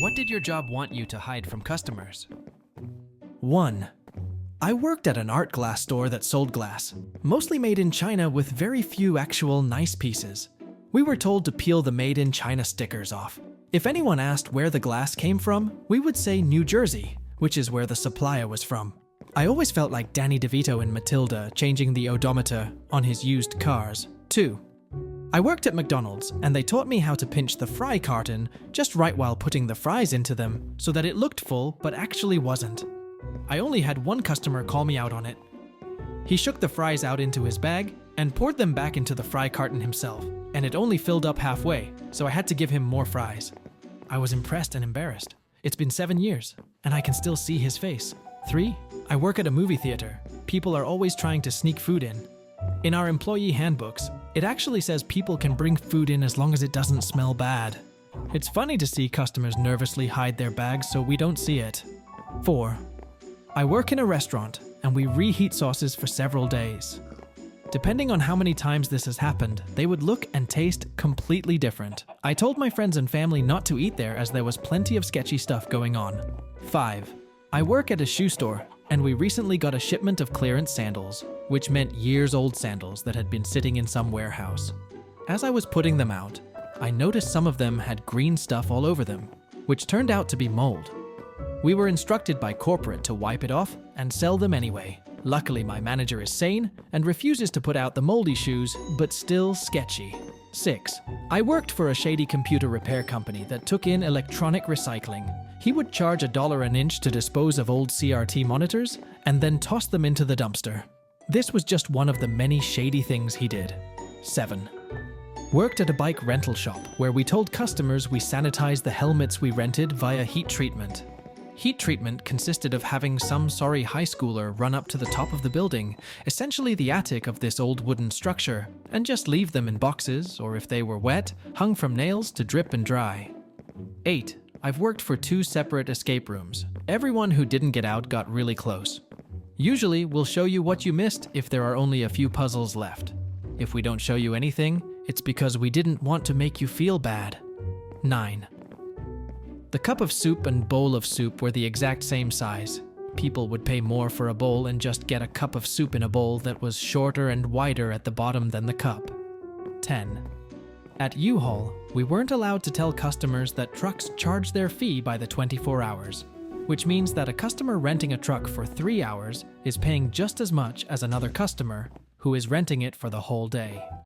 What did your job want you to hide from customers? 1. I worked at an art glass store that sold glass, mostly made in China with very few actual nice pieces. We were told to peel the Made in China stickers off. If anyone asked where the glass came from, we would say New Jersey, which is where the supplier was from. I always felt like Danny DeVito in Matilda changing the odometer on his used cars. 2. I worked at McDonald's and they taught me how to pinch the fry carton just right while putting the fries into them so that it looked full but actually wasn't. I only had one customer call me out on it. He shook the fries out into his bag and poured them back into the fry carton himself, and it only filled up halfway, so I had to give him more fries. I was impressed and embarrassed. It's been 7 years, and I can still see his face. 3. I work at a movie theater. People are always trying to sneak food in. In our employee handbooks, it actually says people can bring food in as long as it doesn't smell bad. It's funny to see customers nervously hide their bags so we don't see it. 4. I work in a restaurant, and we reheat sauces for several days. Depending on how many times this has happened, they would look and taste completely different. I told my friends and family not to eat there as there was plenty of sketchy stuff going on. 5. I work at a shoe store, and we recently got a shipment of clearance sandals, which meant years-old sandals that had been sitting in some warehouse. As I was putting them out, I noticed some of them had green stuff all over them, which turned out to be mold. We were instructed by corporate to wipe it off and sell them anyway. Luckily, my manager is sane and refuses to put out the moldy shoes, but still sketchy. 6. I worked for a shady computer repair company that took in electronic recycling. He would charge $1 an inch to dispose of old CRT monitors and then toss them into the dumpster. This was just one of the many shady things he did. 7. Worked at a bike rental shop where we told customers we sanitized the helmets we rented via heat treatment. Heat treatment consisted of having some sorry high schooler run up to the top of the building, essentially the attic of this old wooden structure, and just leave them in boxes, or if they were wet, hung from nails to drip and dry. 8. I've worked for 2 separate escape rooms. Everyone who didn't get out got really close. Usually, we'll show you what you missed if there are only a few puzzles left. If we don't show you anything, it's because we didn't want to make you feel bad. 9. The cup of soup and bowl of soup were the exact same size. People would pay more for a bowl and just get a cup of soup in a bowl that was shorter and wider at the bottom than the cup. 10. At U-Haul, we weren't allowed to tell customers that trucks charge their fee by the 24 hours, which means that a customer renting a truck for 3 hours is paying just as much as another customer who is renting it for the whole day.